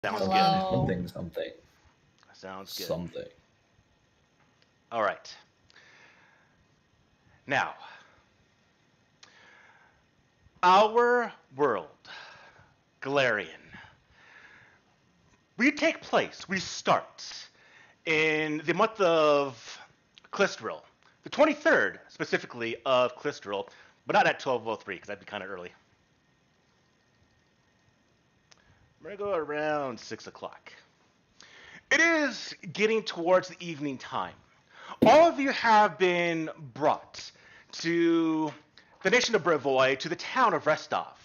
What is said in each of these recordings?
Sounds good. Hello. Something. Sounds good. Something. All right. Now, our world, Galarian. We start in the month of Clistril, the 23rd specifically of Clistril, but not at 12:03 because that'd be kind of early. We're gonna go around 6 o'clock. It is getting towards the evening time. All of you have been brought to the nation of Brevoy, to the town of Restov,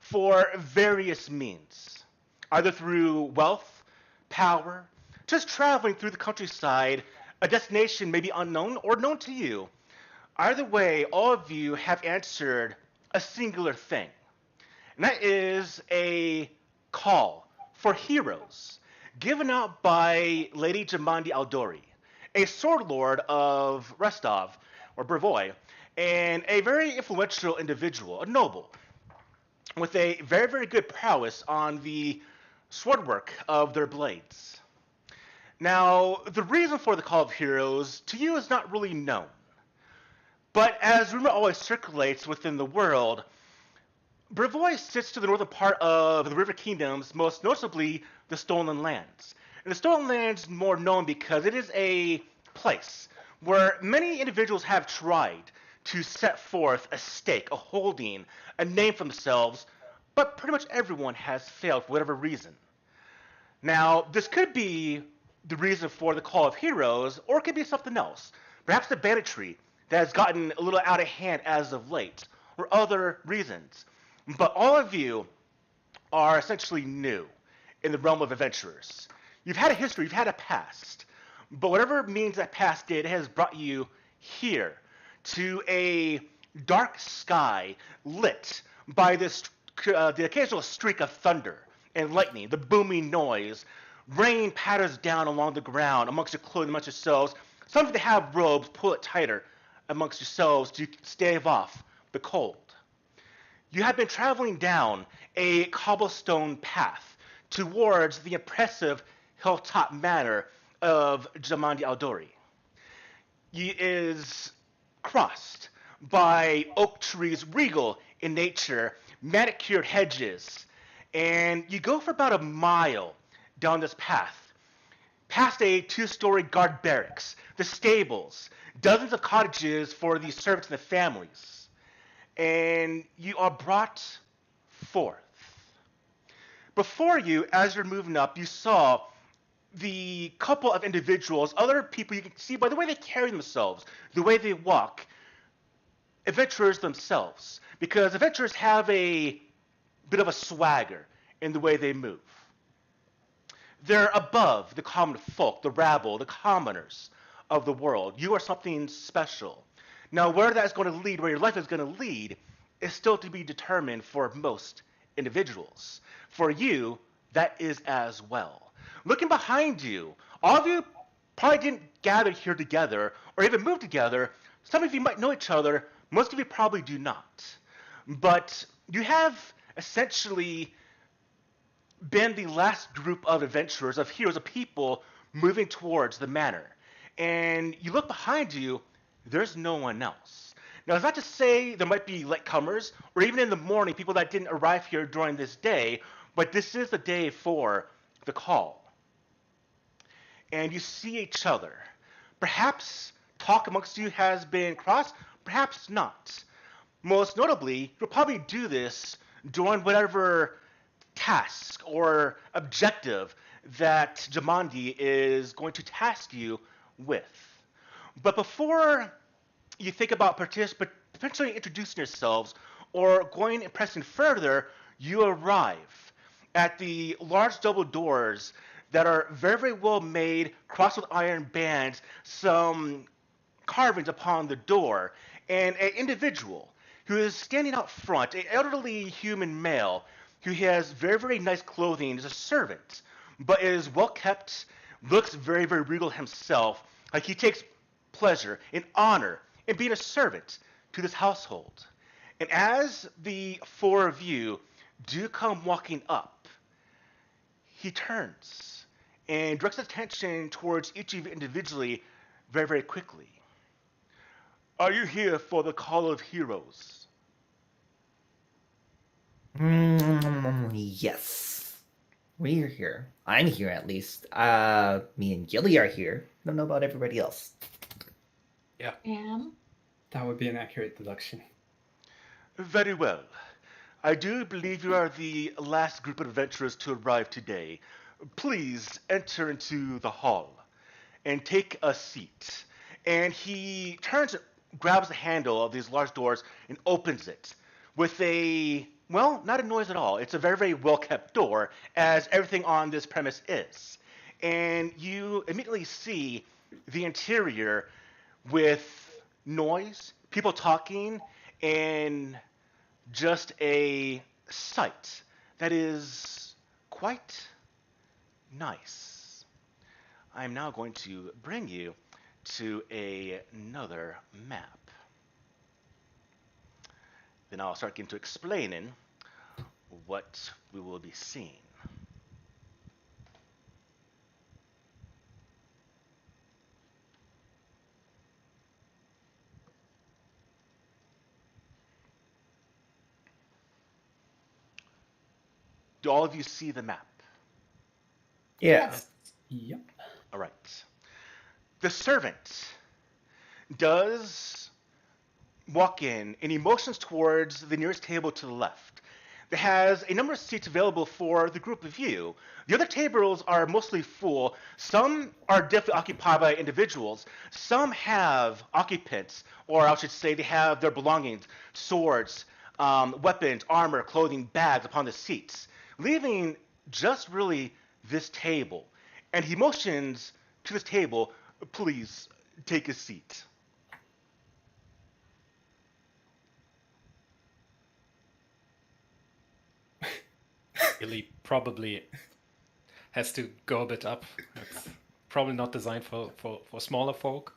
for various means, either through wealth, power, just traveling through the countryside, a destination maybe unknown or known to you. Either way, all of you have answered a singular thing, and that is a call for heroes given out by Lady Jamandi Aldori, a sword lord of Rostov, or Brevoy, and a very influential individual, a noble, with a very, very good prowess on the swordwork of their blades. Now, the reason for the Call of Heroes to you is not really known, but as rumor always circulates within the world, Brevois sits to the northern part of the River Kingdoms, most notably the Stolen Lands. And the Stolen Lands more known because it is a place where many individuals have tried to set forth a stake, a holding, a name for themselves, but pretty much everyone has failed for whatever reason. Now, this could be the reason for the Call of Heroes, or it could be something else. Perhaps the banditry that has gotten a little out of hand as of late, or other reasons. But all of you are essentially new in the realm of adventurers. You've had a history, you've had a past, but whatever means that past did has brought you here to a dark sky lit by the occasional streak of thunder and lightning, the booming noise. Rain patters down along the ground amongst your clothing, amongst yourselves. Some of you have robes, pull it tighter amongst yourselves to stave off the cold. You have been traveling down a cobblestone path towards the impressive hilltop manor of Jamandi Aldori. It is crossed by oak trees, regal in nature, manicured hedges, and you go for about a mile down this path, past a two-story guard barracks, the stables, dozens of cottages for the servants and the families, and you are brought forth. Before you, as you're moving up, you saw the couple of individuals, other people you can see by the way they carry themselves, the way they walk, adventurers themselves, because adventurers have a bit of a swagger in the way they move. They're above the common folk, the rabble, the commoners of the world. You are something special. Now, where that's going to lead, where your life is going to lead, is still to be determined for most individuals. For you, that is as well. Looking behind you, all of you probably didn't gather here together or even move together. Some of you might know each other, most of you probably do not. But you have essentially been the last group of adventurers, of heroes, of people moving towards the manor. And you look behind you, there's no one else. Now, it's not to say there might be latecomers, or even in the morning, people that didn't arrive here during this day, but this is the day for the call. And you see each other. Perhaps talk amongst you has been crossed, perhaps not. Most notably, you'll probably do this during whatever task or objective that Jamandi is going to task you with. But before you think about potentially introducing yourselves or going and pressing further, you arrive at the large double doors that are very, very well made, crossed with iron bands, some carvings upon the door, and an individual who is standing out front, an elderly human male who has very, very nice clothing, is a servant, but is well kept, looks very, very regal himself, like he takes pleasure and honor in being a servant to this household. And as the four of you do come walking up, he turns and directs attention towards each of you individually very, very quickly. Are you here for the Call of Heroes? Yes. We're here. I'm here at least. Me and Gilly are here. Don't know about everybody else. Yeah, Am? that would be an accurate deduction. Very well. I do believe you are the last group of adventurers to arrive today. Please enter into the hall and take a seat. And he turns and grabs the handle of these large doors and opens it with a, well, not a noise at all. It's a very, very well kept door, as everything on this premise is. And you immediately see the interior with noise, people talking, and just a sight that is quite nice. I am now going to bring you to another map. Then I'll start getting to explaining what we will be seeing. Do all of you see the map? Yeah. Yep. All right. The servant does walk in and he motions towards the nearest table to the left. That has a number of seats available for the group of you. The other tables are mostly full. Some are definitely occupied by individuals. Some have occupants, or I should say they have their belongings, swords, weapons, armor, clothing, bags upon the seats, leaving just really this table. And he motions to this table, please take a seat. Really probably has to go a bit up. It's probably not designed for smaller folk.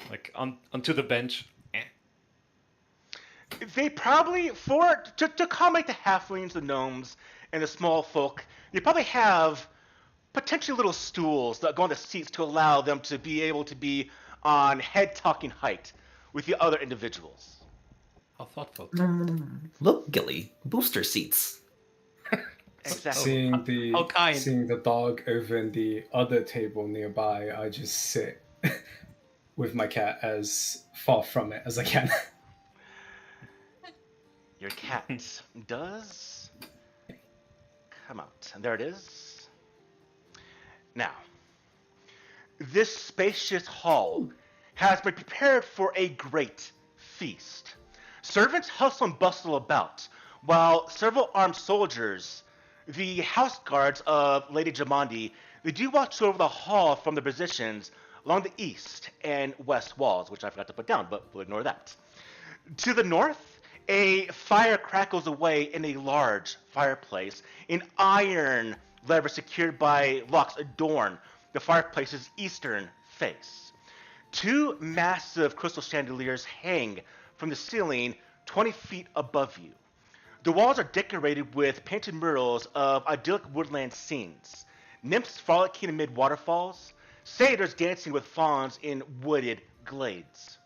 Like onto the bench. They probably, to accommodate the halflings, the gnomes, and the small folk, they probably have potentially little stools that go on the seats to allow them to be able to be on head-talking height with the other individuals. How thoughtful. Look, Gilly. Booster seats. Exactly. How kind. Seeing the dog over in the other table nearby, I just sit with my cat as far from it as I can. Your cat does come out, and there it is. Now, this spacious hall has been prepared for a great feast. Servants hustle and bustle about, while several armed soldiers, the house guards of Lady Jamandi, they do watch over the hall from their positions along the east and west walls, which I forgot to put down, but we'll ignore that. To the north, a fire crackles away in a large fireplace. An iron lever secured by locks adorn the fireplace's eastern face. Two massive crystal chandeliers hang from the ceiling 20 feet above you. The walls are decorated with painted murals of idyllic woodland scenes, nymphs frolicking amid waterfalls, satyrs dancing with fawns in wooded glades,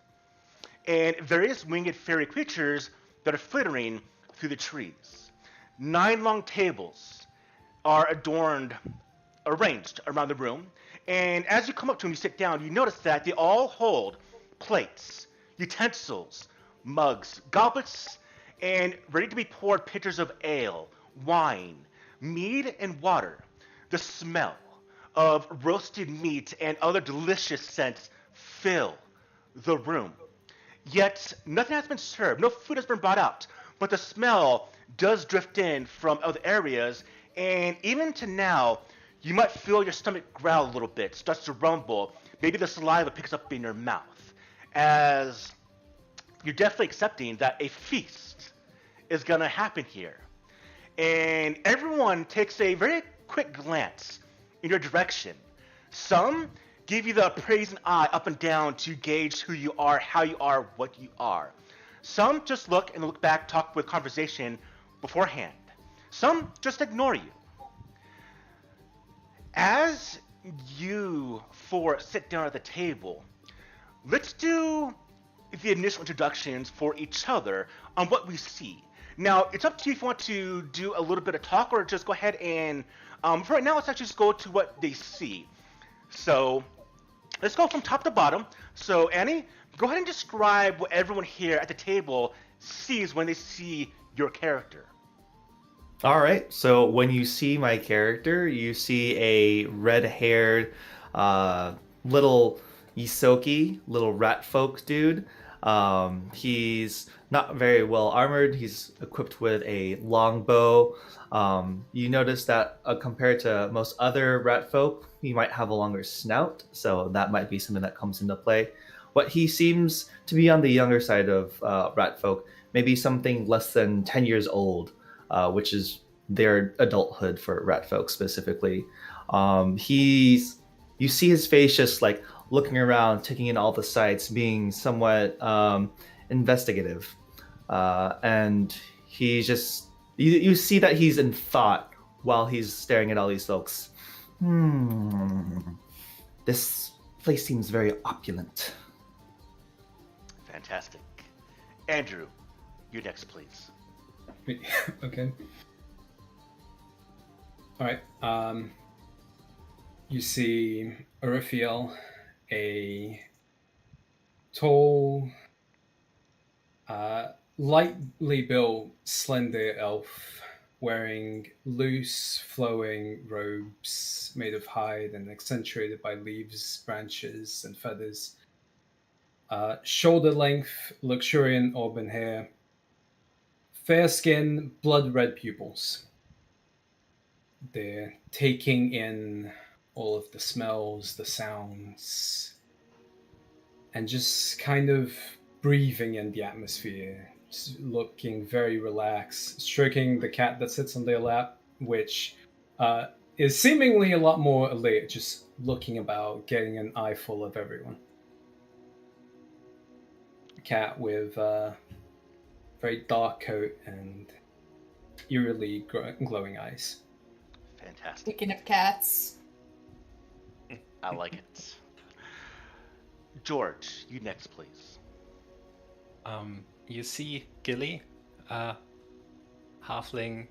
and various winged fairy creatures that are flittering through the trees. 9 long tables are arranged around the room, and as you come up to them, you sit down, you notice that they all hold plates, utensils, mugs, goblets, and ready to be poured pitchers of ale, wine, mead, and water. The smell of roasted meat and other delicious scents fill the room. Yet nothing has been served, no food has been brought out, but the smell does drift in from other areas, and even to now, you might feel your stomach growl a little bit, starts to rumble, maybe the saliva picks up in your mouth, as you're definitely accepting that a feast is going to happen here. And everyone takes a very quick glance in your direction. Some give you the appraising eye up and down to gauge who you are, how you are, what you are. Some just look and look back, talk with conversation beforehand. Some just ignore you. As you four sit down at the table, let's do the initial introductions for each other on what we see. Now, it's up to you if you want to do a little bit of talk or just go ahead and, for right now, let's actually just go to what they see. So, let's go from top to bottom. So, Annie, go ahead and describe what everyone here at the table sees when they see your character. All right. So when you see my character, you see a red-haired, little Isoki, little rat folk dude. He's not very well armored. He's equipped with a long bow. You notice that compared to most other rat folk, he might have a longer snout, so that might be something that comes into play. But he seems to be on the younger side of rat folk, maybe something less than 10 years old, which is their adulthood for rat folk specifically. You see his face just like looking around, taking in all the sights, being somewhat investigative, and he's just you see that he's in thought while he's staring at all these folks. This place seems very opulent. Fantastic. Andrew, you next, please. Okay. All right. You see Urifiel, a tall, lightly built, slender elf wearing loose, flowing robes made of hide and accentuated by leaves, branches, and feathers. Shoulder length, luxuriant auburn hair, fair skin, blood red pupils. They're taking in all of the smells, the sounds, and just kind of breathing in the atmosphere, just looking very relaxed, stroking the cat that sits on their lap, which is seemingly a lot more alert, just looking about, getting an eyeful of everyone. Cat with a very dark coat and eerily glowing eyes. Fantastic. Speaking of cats. I like it. George, you next, please. You see Gilly, a halfling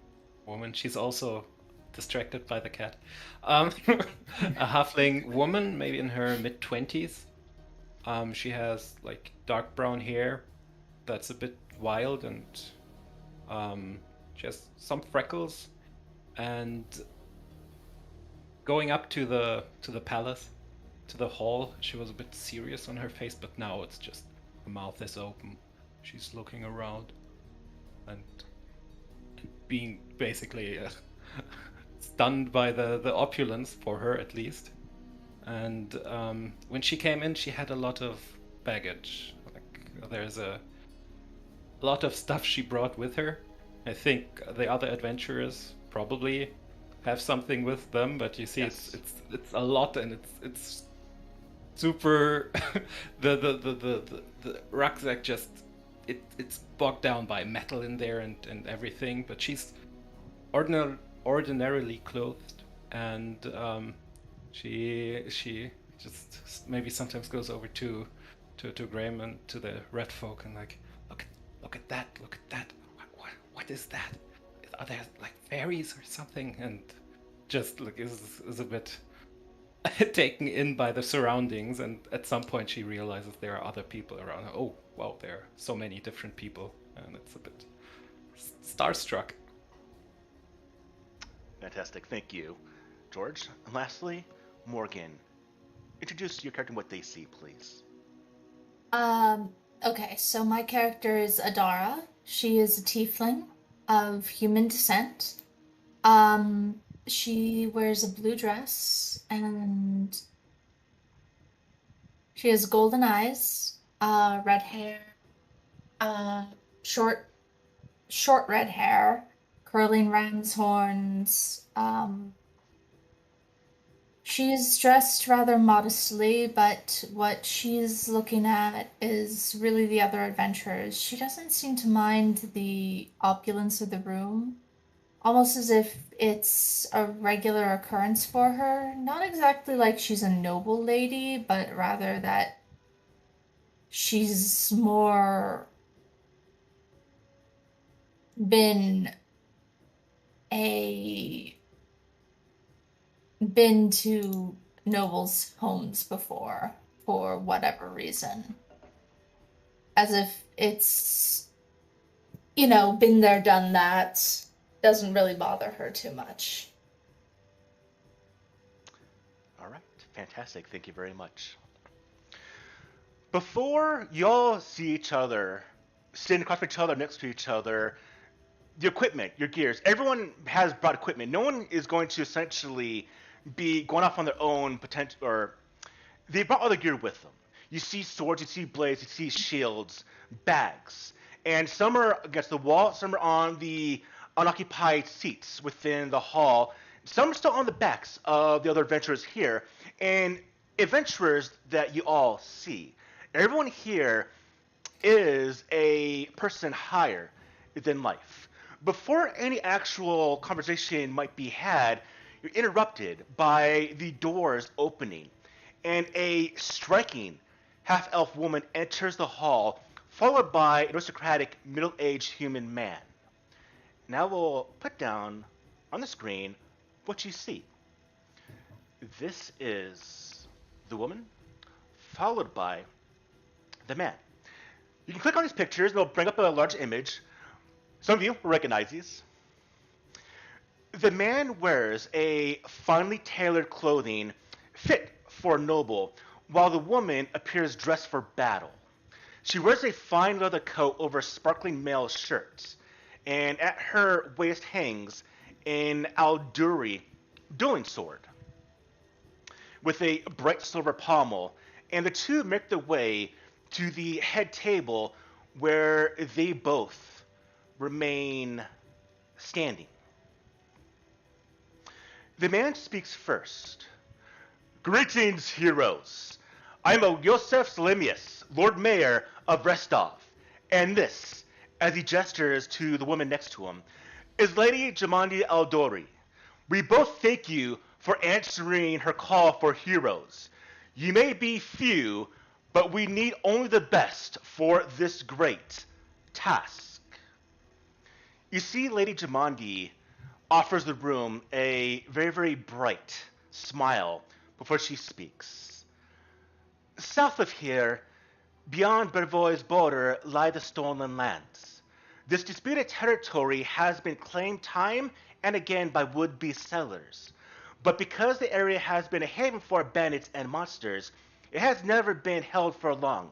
woman. She's also distracted by the cat. A halfling woman, maybe in her mid-20s. She has like dark brown hair that's a bit wild, and she has some freckles. And going up to the palace, to the hall, she was a bit serious on her face, but now it's just her mouth is open. She's looking around and being basically stunned by the opulence, for her at least. And when she came in, she had a lot of baggage. Like, there's a lot of stuff she brought with her. I think the other adventurers probably have something with them, but you see, Yes. it's a lot, and it's super. the rucksack just it's bogged down by metal in there and everything. But she's ordinarily clothed, and she just maybe sometimes goes over to Graham and to the red folk and like, look at that, what is that? Are there like fairies or something? And just like is a bit taken in by the surroundings, and at some point she realizes there are other people around her. Oh wow, there are so many different people, and it's a bit starstruck. Fantastic, thank you. George, and lastly, Morgan. Introduce your character and what they see, please. Okay, so my character is Adara. She is a tiefling of human descent. She wears a blue dress and she has golden eyes, red hair, short red hair, curling ram's horns. She's dressed rather modestly, but what she's looking at is really the other adventurers. She doesn't seem to mind the opulence of the room. almost as if it's a regular occurrence for her. Not exactly like she's a noble lady, but rather that she's more been a been to nobles' homes before for whatever reason. As if it's, been there, done that. Doesn't really bother her too much. All right, fantastic. Thank you very much. Before y'all see each other, sitting across from each other, next to each other, the equipment, your gears, everyone has brought equipment. No one is going to essentially be going off on their own potential, or they brought other gear with them. You see swords, you see blades, you see shields, bags, and some are against the wall, some are on the unoccupied seats within the hall, some are still on the backs of the other adventurers here, and adventurers that you all see. Everyone here is a person higher than life. Before any actual conversation might be had, you're interrupted by the doors opening, and a striking half-elf woman enters the hall, followed by an aristocratic middle-aged human man. Now we'll put down on the screen what you see. This is the woman, followed by the man. You can click on these pictures, and it'll bring up a large image. Some of you will recognize these. The man wears a finely tailored clothing fit for a noble, while the woman appears dressed for battle. She wears a fine leather coat over a sparkling mail shirt, and at her waist hangs an Alduri dueling sword with a bright silver pommel, and the two make their way to the head table where they both remain standing. The man speaks first. Greetings, heroes. I'm Yosef Selimius, Lord Mayor of Restov, and this, as he gestures to the woman next to him, is Lady Jamandi Aldori. We both thank you for answering her call for heroes. You may be few, but we need only the best for this great task. You see, Lady Jamandi offers the room a very, very bright smile before she speaks. South of here, beyond Bervoy's border, lie the stolen lands. This disputed territory has been claimed time and again by would-be settlers. But because the area has been a haven for bandits and monsters, it has never been held for long.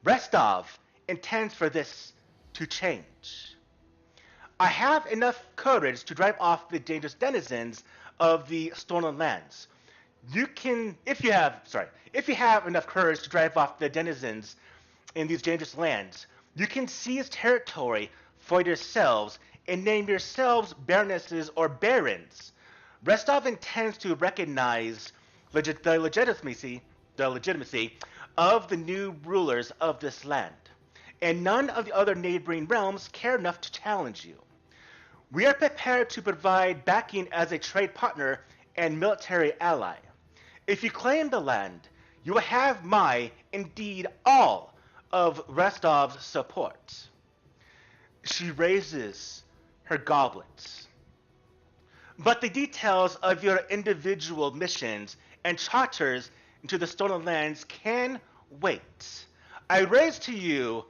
Restov intends for this to change. I have enough courage to drive off the dangerous denizens of the stolen lands. If you have enough courage to drive off the denizens in these dangerous lands, you can seize territory for yourselves and name yourselves baronesses or barons. Restov intends to recognize the legitimacy of the new rulers of this land, and none of the other neighboring realms care enough to challenge you. We are prepared to provide backing as a trade partner and military ally. If you claim the land, you will have my, indeed all, of Restov's support. She raises her goblets. But the details of your individual missions and charters into the stolen lands can wait. I raise to you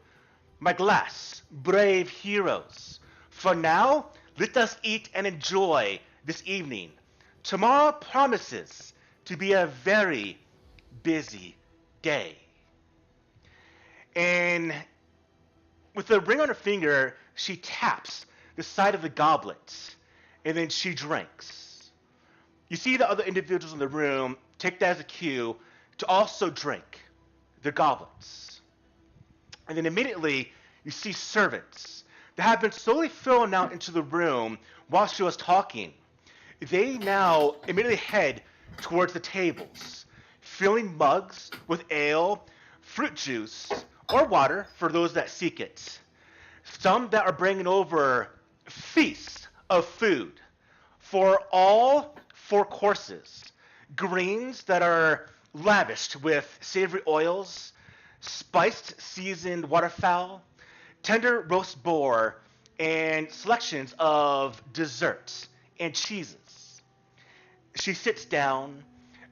my glass, brave heroes. For now, let us eat and enjoy this evening. Tomorrow promises to be a very busy day. And with a ring on her finger, she taps the side of the goblet, and then she drinks. You see the other individuals in the room take that as a cue to also drink their goblets. And then immediately, you see servants that have been slowly filling out into the room while she was talking. They now immediately head towards the tables, filling mugs with ale, fruit juice, or water for those that seek it. Some that are bringing over feasts of food for all 4 courses. Greens that are lavished with savory oils, spiced seasoned waterfowl, tender roast boar, and selections of desserts and cheeses. She sits down.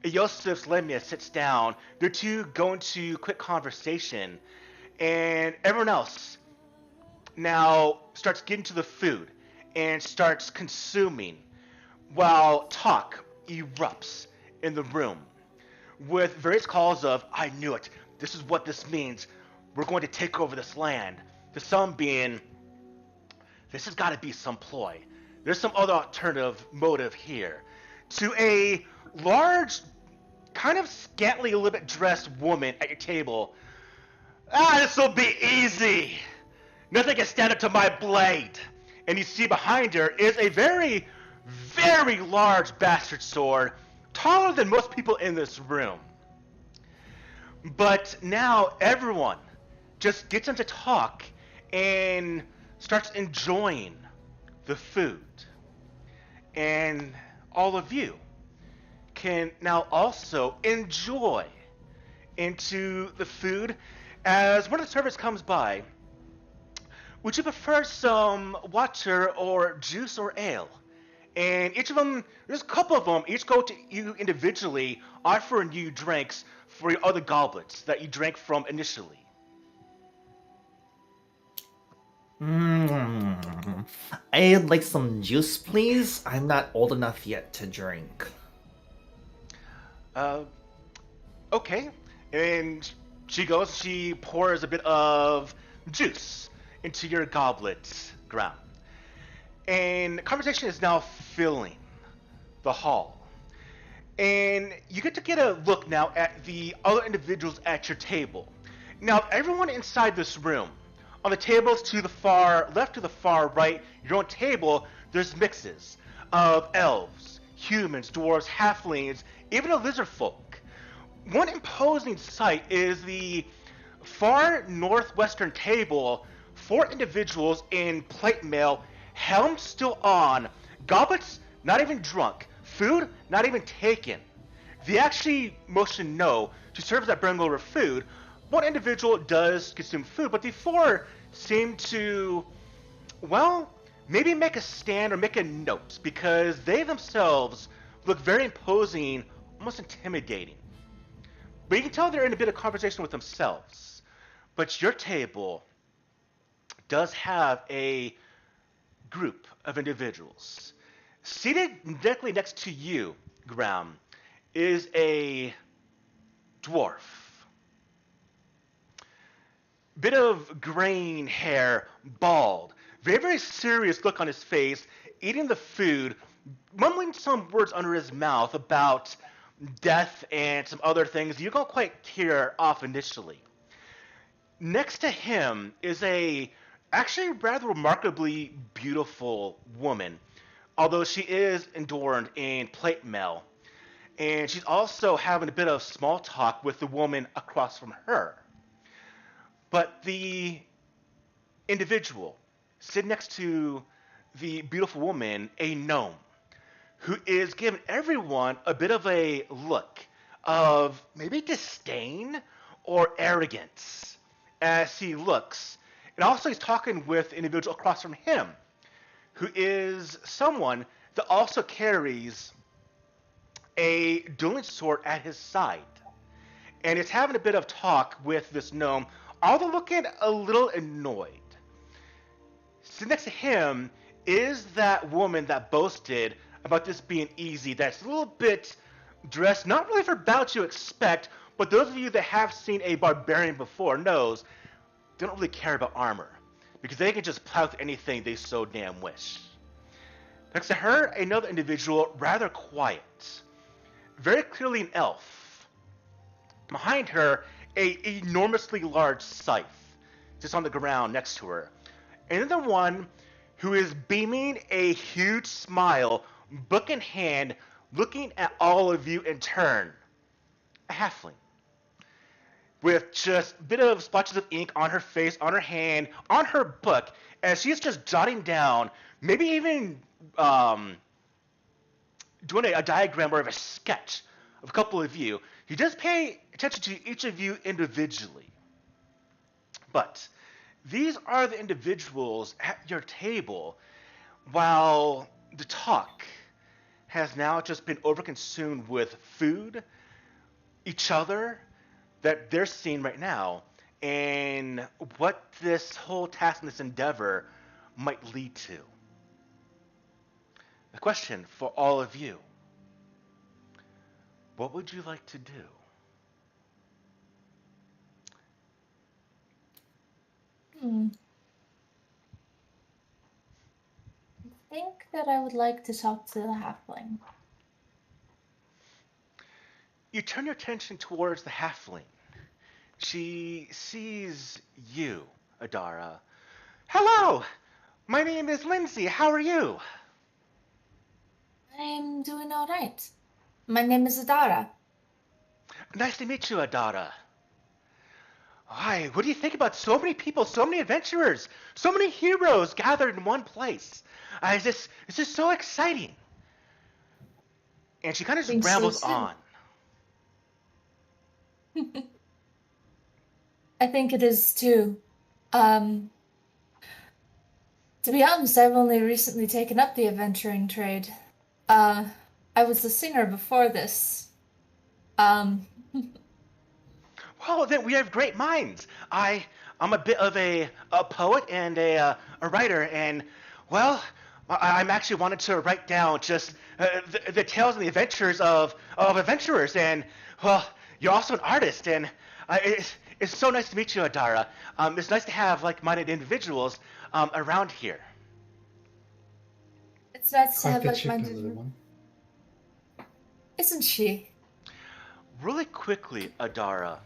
Yosef Lemia sits down. The two go into quick conversation, and everyone else now starts getting to the food and starts consuming while talk erupts in the room with various calls of, I knew it, this is what this means, we're going to take over this land, to some being, this has got to be some ploy, there's some other alternative motive here, to a large, kind of scantily a little bit dressed woman at your table. This will be easy. Nothing can stand up to my blade. And you see behind her is a very, very large bastard sword, taller than most people in this room. But now everyone just gets into talk and starts enjoying the food. And all of you can now also enjoy into the food. As one of the servers comes by, would you prefer some water or juice or ale? And each of them, there's a couple of them, each go to you individually, offering you drinks for your other goblets that you drank from initially. I'd like some juice, please. I'm not old enough yet to drink. Okay. And she pours a bit of juice into your goblet, Graham. And conversation is now filling the hall. And you get to get a look now at the other individuals at your table. Now, everyone inside this room, on the tables to the far left to the far right, your own table, there's mixes of elves, humans, dwarves, halflings, even a lizard folk. One imposing sight is the far northwestern table, 4 individuals in plate mail, helms still on, goblets not even drunk, food not even taken. They actually motion no to serve that bring over food. One individual does consume food, but the 4 seem to, well, maybe make a stand or make a note, because they themselves look very imposing, almost intimidating. But you can tell they're in a bit of conversation with themselves. But your table does have a group of individuals. Seated directly next to you, Graham, is a dwarf. Bit of graying hair, bald, very, very serious look on his face, eating the food, mumbling some words under his mouth about death and some other things you don't quite hear off initially. Next to him is a actually rather remarkably beautiful woman, although she is adorned in plate mail. And she's also having a bit of small talk with the woman across from her. But the individual sitting next to the beautiful woman, a gnome, who is giving everyone a bit of a look of maybe disdain or arrogance as he looks. And also he's talking with the individual across from him, who is someone that also carries a dueling sword at his side. And is having a bit of talk with this gnome, although looking a little annoyed. Sitting next to him is that woman that boasted about this being easy, that's a little bit dressed, not really for about you expect, but those of you that have seen a barbarian before knows they don't really care about armor, because they can just plow through anything they so damn wish. Next to her, another individual, rather quiet, very clearly an elf. Behind her, a enormously large scythe, just on the ground next to her. And then the one who is beaming a huge smile, book in hand, looking at all of you in turn. A halfling. With just a bit of splotches of ink on her face, on her hand, on her book, as she's just jotting down, maybe even um, doing a diagram or of a sketch of a couple of you. He does pay attention to each of you individually. But these are the individuals at your table, while the talk has now just been overconsumed with food, each other, that they're seeing right now, and what this whole task and this endeavor might lead to. The question for all of you: what would you like to do? I think that I would like to talk to the halfling. You turn your attention towards the halfling. She sees you, Adara. Hello! My name is Lindsay. How are you? I'm doing all right. My name is Adara. Nice to meet you, Adara. Why, what do you think about so many people, so many adventurers, so many heroes gathered in one place? It's just so exciting. And she kind of just rambles on. I think it is too. To be honest, I've only recently taken up the adventuring trade. I was a singer before this. Well, then we have great minds. I'm a bit of a poet and a writer, and, well, I'm actually wanted to write down just the tales and the adventures of adventurers, and, well, you're also an artist, and it's so nice to meet you, Adara. It's nice to have like-minded individuals around here. It's nice to Quite have the chicken, like-minded. little one. Isn't she? Really quickly, Adara,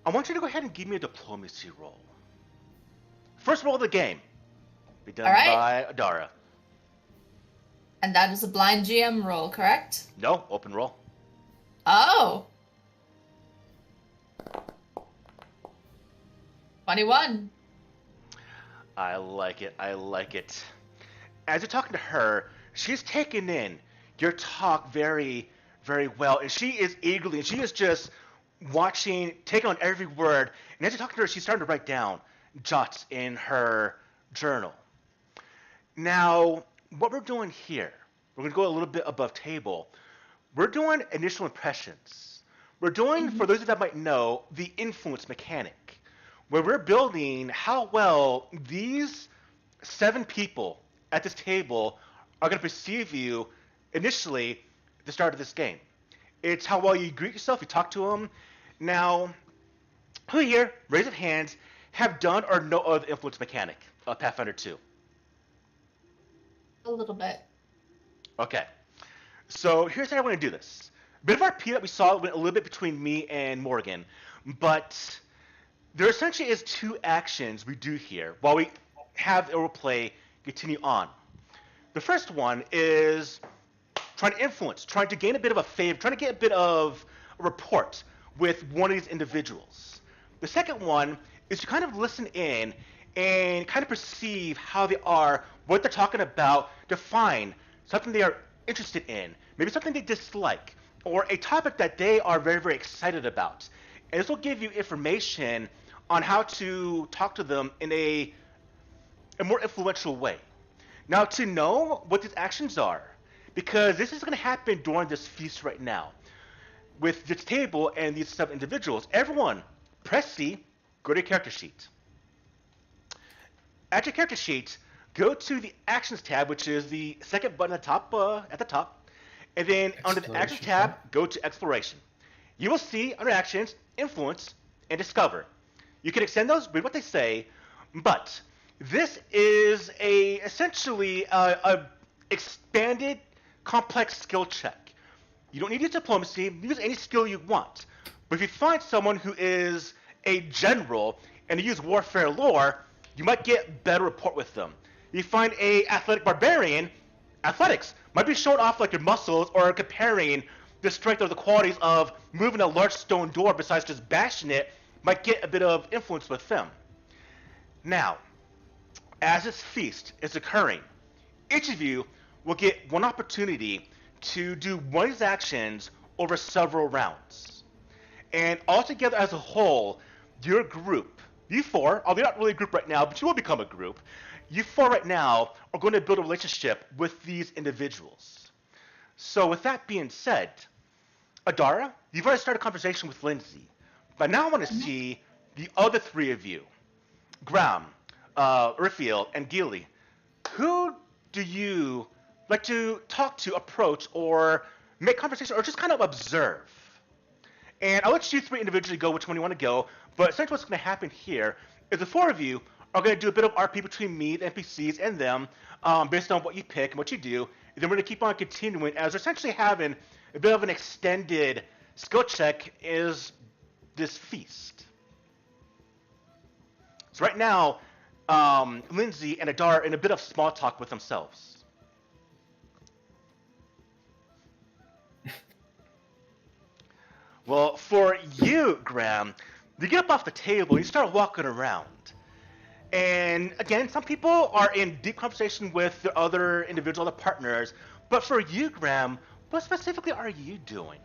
I want you to go ahead and give me a diplomacy roll. First roll of the game. Be done All right. by Adara. And that is a blind GM roll, correct? No, open roll. Oh. 21. I like it. I like it. As you're talking to her, she's taken in your talk very, very well, and she is eagerly, and she is just watching, taking on every word. And as you're talking to her, she's starting to write down jots in her journal. Now, what we're doing here, we're going to go a little bit above table. We're doing initial impressions. We're doing, for those of you that might know, the influence mechanic, where we're building how well these 7 people at this table are going to perceive you initially at the start of this game. It's how well you greet yourself, you talk to them. Now, who here, raise of hands, have done or know of the influence mechanic of Pathfinder 2? A little bit. Okay. So here's how I want to do this. A bit of RP that we saw went a little bit between me and Morgan, but there essentially is 2 actions we do here while we have the roleplay continue on. The first one is trying to influence, trying to gain a bit of a favor, trying to get a bit of a rapport with one of these individuals. The second one is to kind of listen in and kind of perceive how they are, what they're talking about, to find something they are interested in, maybe something they dislike, or a topic that they are very, very excited about. And this will give you information on how to talk to them in a more influential way. Now, to know what these actions are, because this is going to happen during this feast right now, with this table and these 7 individuals, everyone, press C, go to your character sheet. At your character sheet, go to the Actions tab, which is the second button at the top, and then under the Actions tab, go to Exploration. You will see under Actions, Influence, and Discover. You can extend those, read what they say, but this is essentially a expanded, complex skill check. You don't need to use diplomacy, use any skill you want. But if you find someone who is a general and they use warfare lore, you might get better rapport with them. You find a athletic barbarian, athletics might be showing off like your muscles or comparing the strength or the qualities of moving a large stone door besides just bashing it, might get a bit of influence with them. Now, as this feast is occurring, each of you will get one opportunity to do one of these actions over several rounds. And altogether as a whole, your group, you four, although you're not really a group right now, but you will become a group, you four right now are going to build a relationship with these individuals. So with that being said, Adara, you've already started a conversation with Lindsay, but now I want to see the other three of you, Graham, Raphael, and Gilly. Who do you like to talk to, approach, or make conversation, or just kind of observe? And I'll let you three individually go which one you want to go, but essentially what's going to happen here is the four of you are going to do a bit of RP between me, the NPCs, and them, based on what you pick and what you do. And then we're going to keep on continuing as we're essentially having a bit of an extended skill check is this feast. So right now, Lindsay and Adar are in a bit of small talk with themselves. Well, for you, Graham, you get up off the table, you start walking around. And again, some people are in deep conversation with their other individual, other partners. But for you, Graham, what specifically are you doing?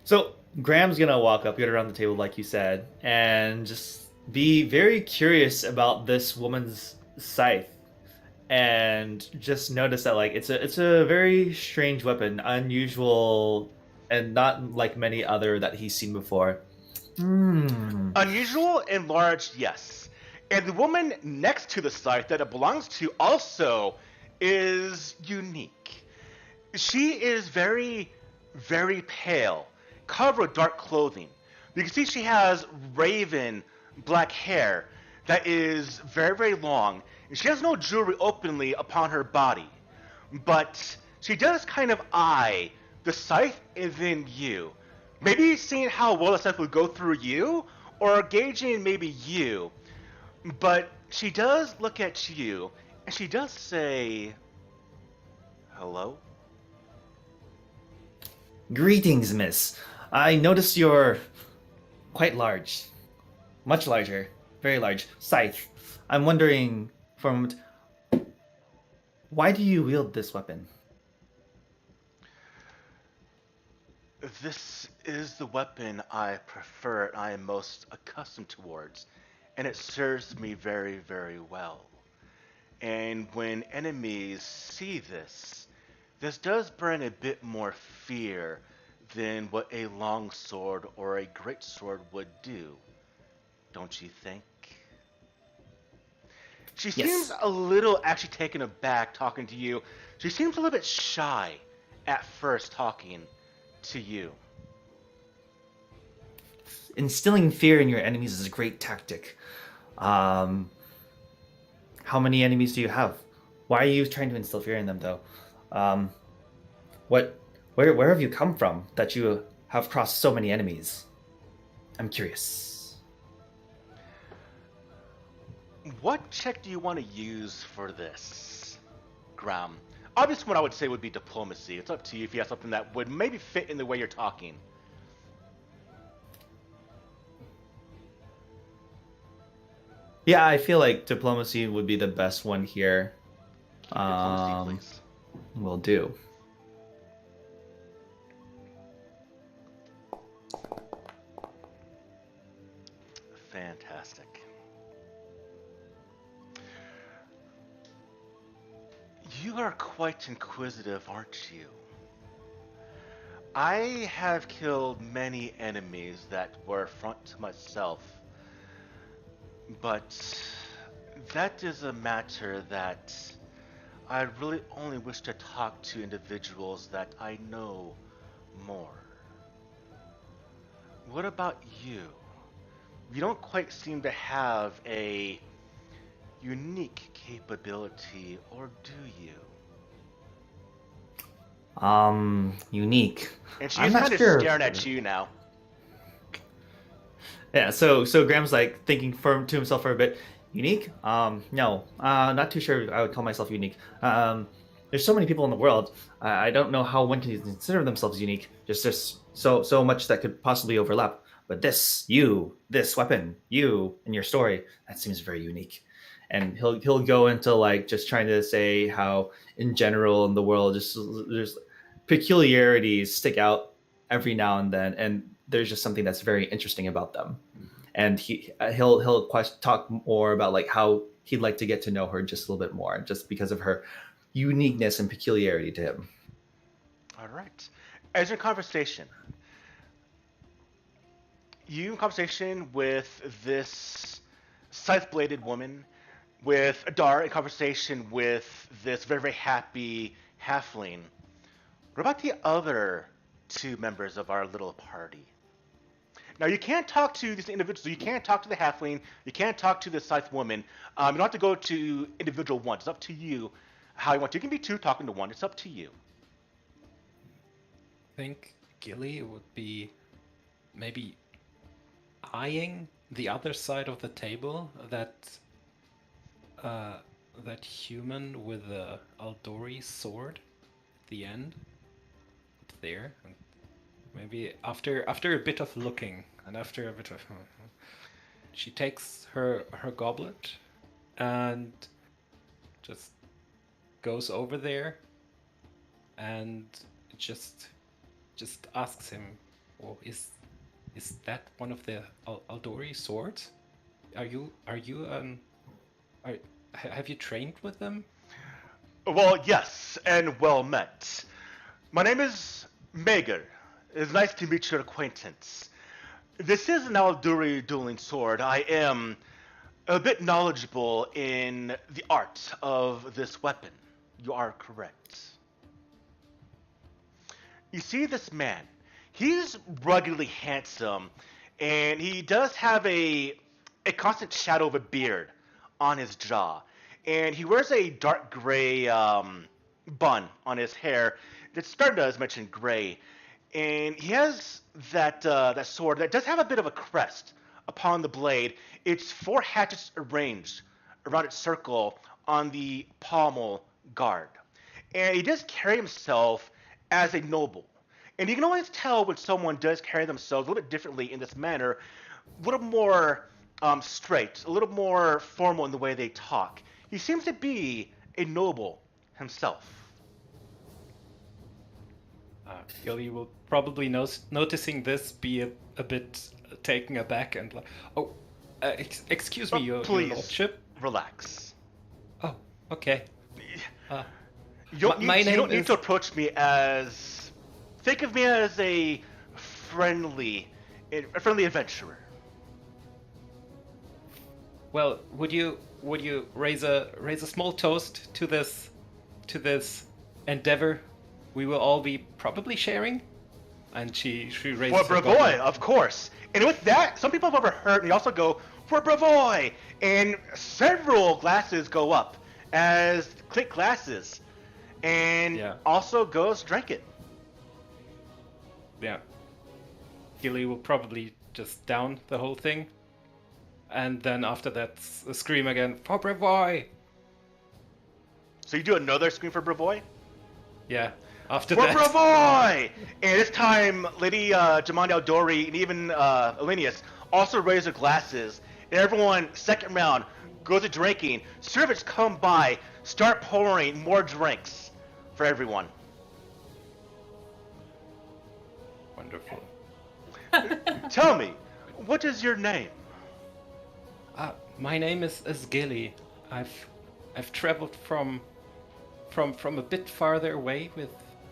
So Graham's gonna walk up, get around the table like you said, and just be very curious about this woman's scythe. And just notice that like it's a very strange weapon, unusual, and not like many other that he's seen before. Unusual and large, yes. And the woman next to the site that it belongs to also is unique. She is very, very pale, covered with dark clothing. You can see she has raven black hair that is very, very long. And she has no jewelry openly upon her body. But she does kind of eye the scythe and then you. Maybe seeing how well the scythe would go through you, or gauging maybe you. But she does look at you, and she does say, hello? Greetings, miss. I noticed you're quite large. Much larger. Very large. Scythe. I'm wondering, why do you wield this weapon? This is the weapon I prefer and I am most accustomed towards, and it serves me very, very well. And when enemies see this, this does bring a bit more fear than what a long sword or a great sword would do, don't you think? She Yes. seems a little actually taken aback talking to you. She seems a little bit shy at first talking to you. Instilling fear in your enemies is a great tactic. How many enemies do you have? Why are you trying to instill fear in them, though? Where have you come from that you have crossed so many enemies? I'm curious. What check do you want to use for this, Graham? Obviously, what I would say would be diplomacy. It's up to you if you have something that would maybe fit in the way you're talking. Yeah, I feel like diplomacy would be the best one here. Diplomacy, please. Will do. Fantastic. You are quite inquisitive, aren't you? I have killed many enemies that were affront to myself, but that is a matter that I really only wish to talk to individuals that I know more. What about you? You don't quite seem to have a unique capability, or do you? Unique. And she's I'm not kind of sure. staring at you now. Yeah, so Graham's like thinking to himself for a bit. Unique? No. Not too sure I would call myself unique. There's so many people in the world. I don't know how one can consider themselves unique. Just so much that could possibly overlap. but this weapon, you and your story, that seems very unique. And he'll go into like just trying to say how in general in the world just there's peculiarities stick out every now and then, and there's just something that's very interesting about them. And he'll talk more about like how he'd like to get to know her just a little bit more, just because of her uniqueness and peculiarity to him. All right. As your conversation, with this scythe-bladed woman, with Adar in conversation with this very, very happy halfling. What about the other two members of our little party? Now, you can't talk to these individuals. You can't talk to the halfling. You can't talk to the scythe woman. You don't have to go to individual ones. It's up to you how you want to. You can be two talking to one. It's up to you. I think Gilly would be maybe eyeing the other side of the table, that human with the Aldori sword at the end there. And maybe after a bit of looking and after a bit of she takes her goblet and just goes over there and just asks him, "Oh, is that one of the Aldori swords? Have you trained with them?" Well, yes, and well met. My name is Mager. It's nice to meet your acquaintance. This is an Alduri dueling sword. I am a bit knowledgeable in the art of this weapon. You are correct. You see this man. He's ruggedly handsome, and he does have a constant shadow of a beard on his jaw. And he wears a dark gray bun on his hair that's starting to, as mentioned, gray. And he has that sword that does have a bit of a crest upon the blade. It's 4 hatchets arranged around its circle on the pommel guard. And he does carry himself as a noble. And you can always tell when someone does carry themselves a little bit differently in this manner, a little more straight, a little more formal in the way they talk. He seems to be a noble himself. Gilly will probably noticing this be a bit taken aback and like, "Oh, excuse me, your lordship." Relax. Oh, okay. You don't need to approach me as... Think of me as a friendly adventurer. Well, would you raise a small toast to this endeavor we will all be probably sharing? And she raises For Bravoy, of course. And with that, some people have overheard, and they also go, "For Bravoy!" And several glasses go up as click glasses. And also goes, "Drink it." Yeah. Gilly will probably just down the whole thing. And then after that, scream again, "For Bravoy!" So you do another scream for Bravoy? Yeah. After For that. Bravoy! And this time, Lady Jamandi Aldori and even Elenius also raise their glasses. And everyone, second round, goes to drinking. Servants come by, start pouring more drinks for everyone. Wonderful. Tell me, what is your name? My name is Gilly. I've traveled from a bit farther away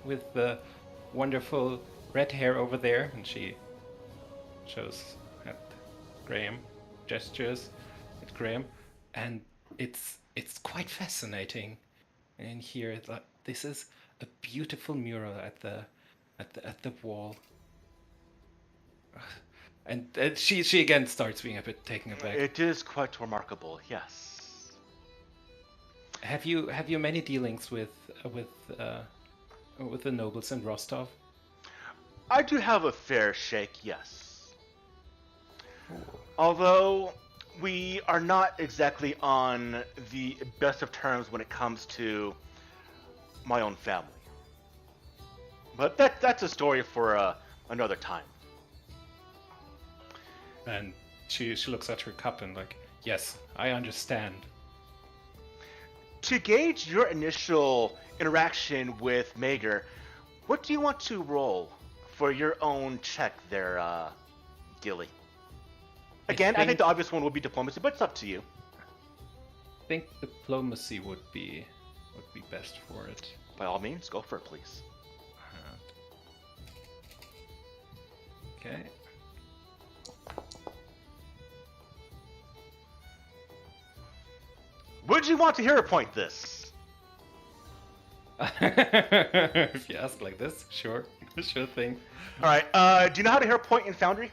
with the wonderful red hair over there, and she shows at Graham, gestures at Graham, and it's quite fascinating. And here, this is a beautiful mural at the wall. And she again starts being a bit taken aback. It is quite remarkable, yes. Have you many dealings with the nobles in Rostov? I do have a fair shake, yes. Although we are not exactly on the best of terms when it comes to my own family. But that's a story for another time. And she looks at her cup and like, yes, I understand. To gauge your initial interaction with Mager, what do you want to roll for your own check there, Gilly? Again, I think the obvious one would be diplomacy, but it's up to you. I think diplomacy would be best for it. By all means, go for it, please. Okay. Would you want to hero point this? If you ask like this, sure. Sure thing. Alright, do you know how to hero point in Foundry?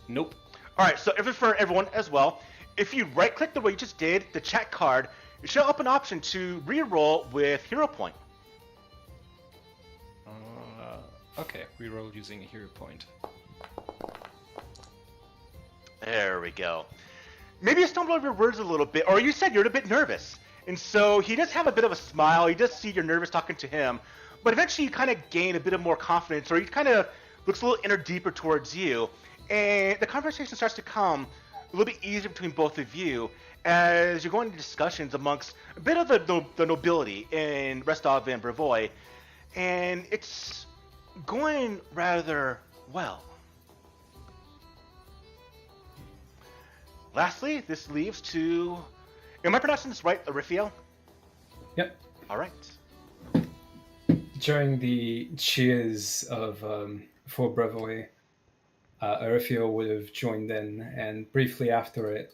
Nope. Alright, so for everyone as well, if you right-click the way you just did, the chat card, it should up an option to re-roll with hero point. Okay, reroll using a hero point. There we go. Maybe you stumbled over your words a little bit, or you said you're a bit nervous. And so he does have a bit of a smile, he does see you're nervous talking to him, but eventually you kind of gain a bit of more confidence, or he kind of looks a little inner deeper towards you, and the conversation starts to come a little bit easier between both of you as you're going into discussions amongst a bit of the nobility in Restov and Brevoy, and it's going rather well. Lastly, this leaves to... Am I pronouncing this right, Arifiel? Yep. All right. During the cheers of for Brevoy, Arifiel would have joined in, and briefly after it,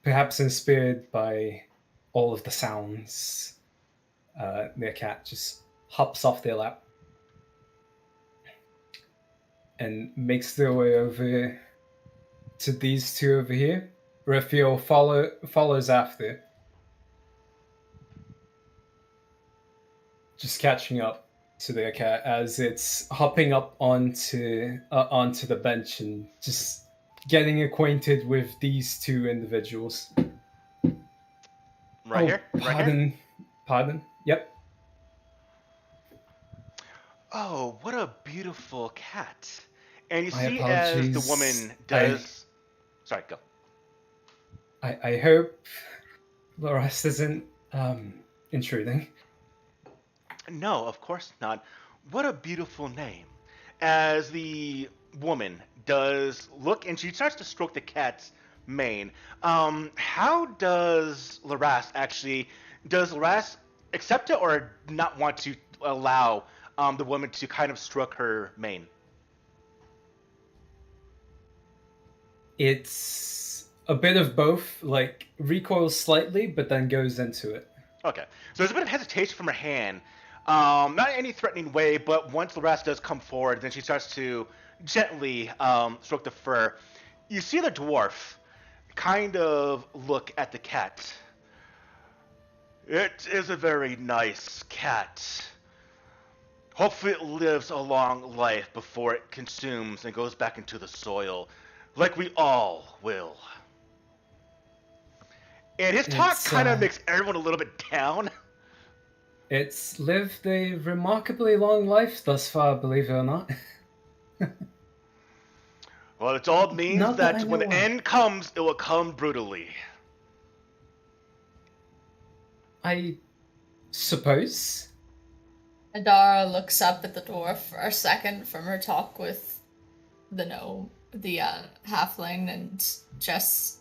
perhaps inspired by all of the sounds, their cat just hops off their lap and makes their way over to these two over here. Arifiel follows after, just catching up to their cat as it's hopping up onto the bench and just getting acquainted with these two individuals. Right here? Pardon. Right here? Pardon? Yep. Oh, what a beautiful cat. And you My see as the apologies. woman does... Sorry, go. I hope Loras isn't intruding. No, of course not. What a beautiful name. As the woman does look, and she starts to stroke the cat's mane. How does Loras actually... Does Loras accept it or not want to allow the woman to kind of stroke her mane? It's a bit of both, like recoils slightly, but then goes into it. Okay. So there's a bit of hesitation from her hand. Not in any threatening way, but once Loras does come forward, then she starts to gently stroke the fur. You see the dwarf kind of look at the cat. It is a very nice cat. Hopefully it lives a long life before it consumes and goes back into the soil, like we all will. And his talk kind of makes everyone a little bit down. It's lived a remarkably long life thus far, believe it or not. Well, it all means Not that I that when know the of. end comes, it will come brutally. I suppose. Adara looks up at the dwarf for a second from her talk with the halfling, and just...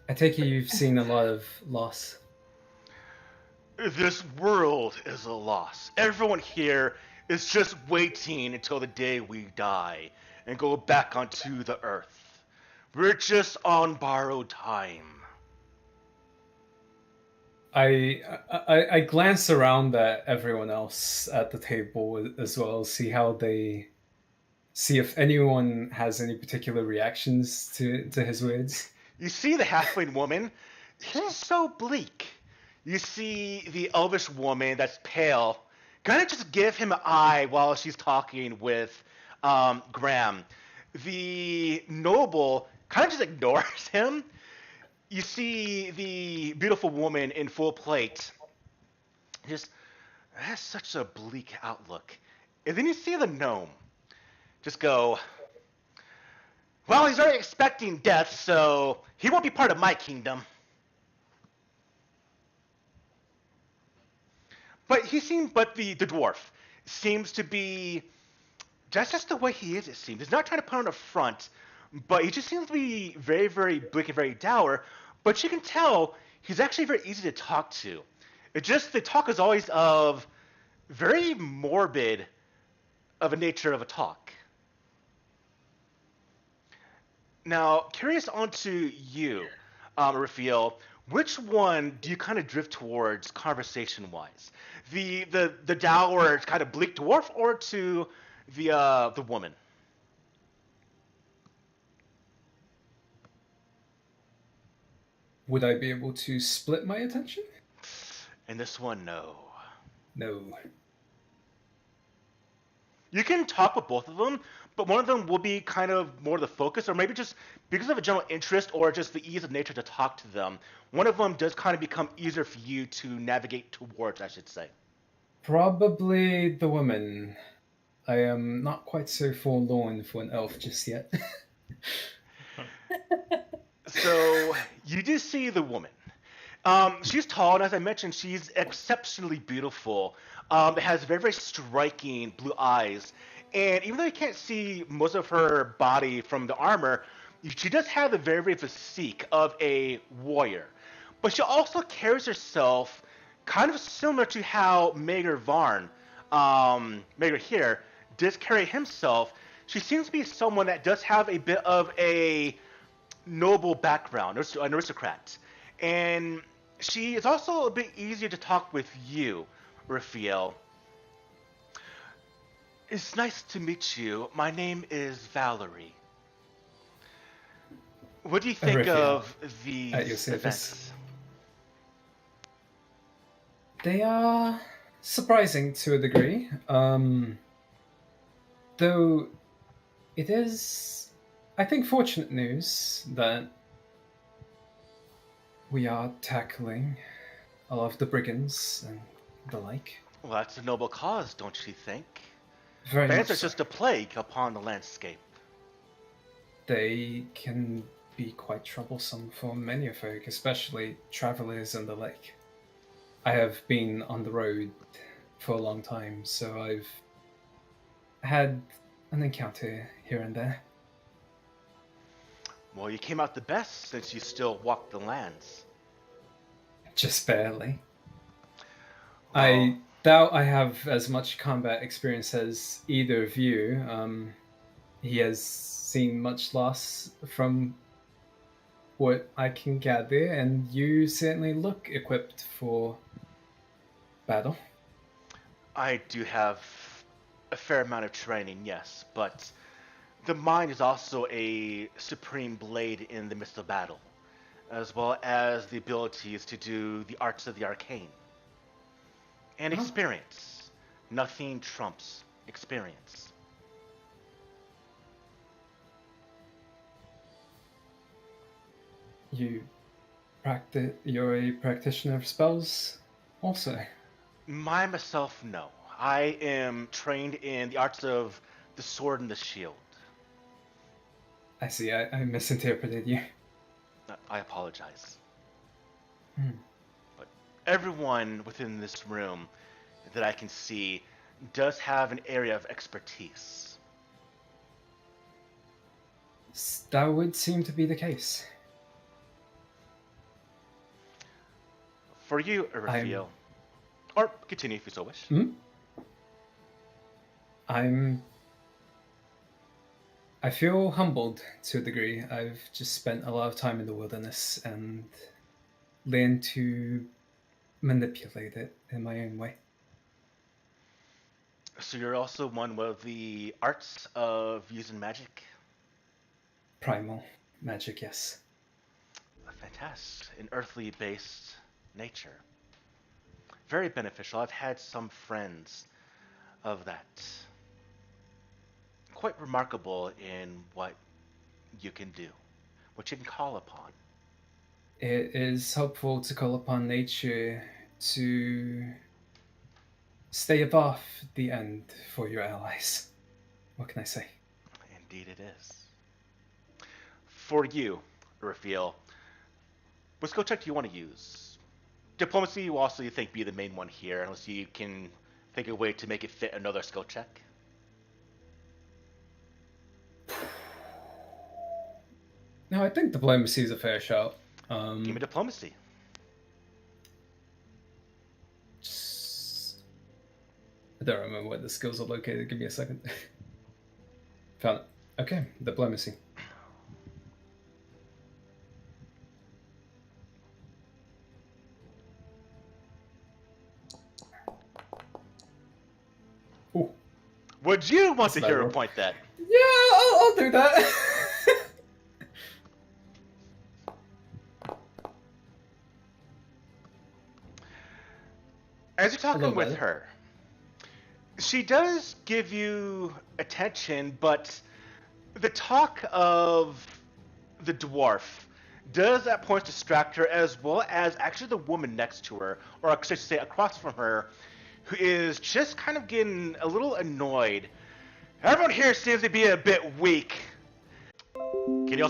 I take it you've seen a lot of loss. This world is a loss. Everyone here is just waiting until the day we die and go back onto the earth. We're just on borrowed time. I glance around at everyone else at the table as well, see if anyone has any particular reactions to his words. You see the halfling woman, she's so bleak. You see the elvish woman that's pale, gonna just give him an eye while she's talking with Graham. The noble kind of just ignores him. You see the beautiful woman in full plate. Just has such a bleak outlook. And then you see the gnome just go, Well, he's already expecting death, so he won't be part of my kingdom. But the dwarf seems to be, that's just the way he is, it seems. He's not trying to put on a front, but he just seems to be very, very bleak and very dour. But you can tell he's actually very easy to talk to. The talk is always of very morbid of a nature of a talk. Now, curious onto you, Raphael. Which one do you kind of drift towards conversation-wise? The dour, kind of bleak dwarf, or to the woman? Would I be able to split my attention? And this one, no. No. You can talk with both of them, but one of them will be kind of more the focus, or maybe just because of a general interest or just the ease of nature to talk to them. One of them does kind of become easier for you to navigate towards, I should say. Probably the woman. I am not quite so forlorn for an elf just yet. So you do see the woman. She's tall, and as I mentioned, she's exceptionally beautiful. Has very, very striking blue eyes. And even though you can't see most of her body from the armor, she does have the very, very physique of a warrior. But she also carries herself kind of similar to how Mager here, does carry himself. She seems to be someone that does have a bit of a noble background, an aristocrat. And she is also a bit easier to talk with you, Raphael. It's nice to meet you. My name is Valerie. What do you think Raphael, of at your these service. events? They are surprising to a degree. Though it is, I think, fortunate news that we are tackling a lot of the brigands and the like. Well, that's a noble cause, don't you think? Very Bands much are so. just a plague upon the landscape. They can be quite troublesome for many of folk, especially travelers and the like. I have been on the road for a long time, so I've had an encounter here and there. Well, you came out the best since you still walk the lands. Just barely. Well, I doubt I have as much combat experience as either of you. He has seen much loss from what I can gather, and you certainly look equipped for battle. I do have a fair amount of training, yes, but the mind is also a supreme blade in the midst of battle, as well as the abilities to do the arts of the arcane. And Oh. experience. Nothing trumps experience. You're a practitioner of spells, also. Myself, no. I am trained in the arts of the sword and the shield. I see. I misinterpreted you. I apologize. Hmm. But everyone within this room that I can see does have an area of expertise. That would seem to be the case. For you, Raphael, or continue if you so wish. I feel humbled to a degree. I've just spent a lot of time in the wilderness and learned to manipulate it in my own way. So you're also one with the arts of using magic? Primal magic, yes. Fantastic. An earthly-based nature. Very beneficial. I've had some friends of that. Quite remarkable in what you can do, what you can call upon. It is helpful to call upon nature to stay above the end for your allies. What can I say? Indeed it is. For you, Raphael, what skill check do you want to use? Diplomacy, you also you think be the main one here, unless you can think of a way to make it fit another skill check. No, I think diplomacy is a fair shot. Give me diplomacy. I don't remember where the skills are located. Give me a second. Found it. Okay, diplomacy. Ooh. Would you want That's to better. hero point that? Yeah, I'll do that. As you're talking little with bit. her, she does give you attention, but the talk of the dwarf does at points distract her, as well as actually the woman next to her, or I should say across from her, who is just kind of getting a little annoyed. Everyone here seems to be a bit weak. Can you also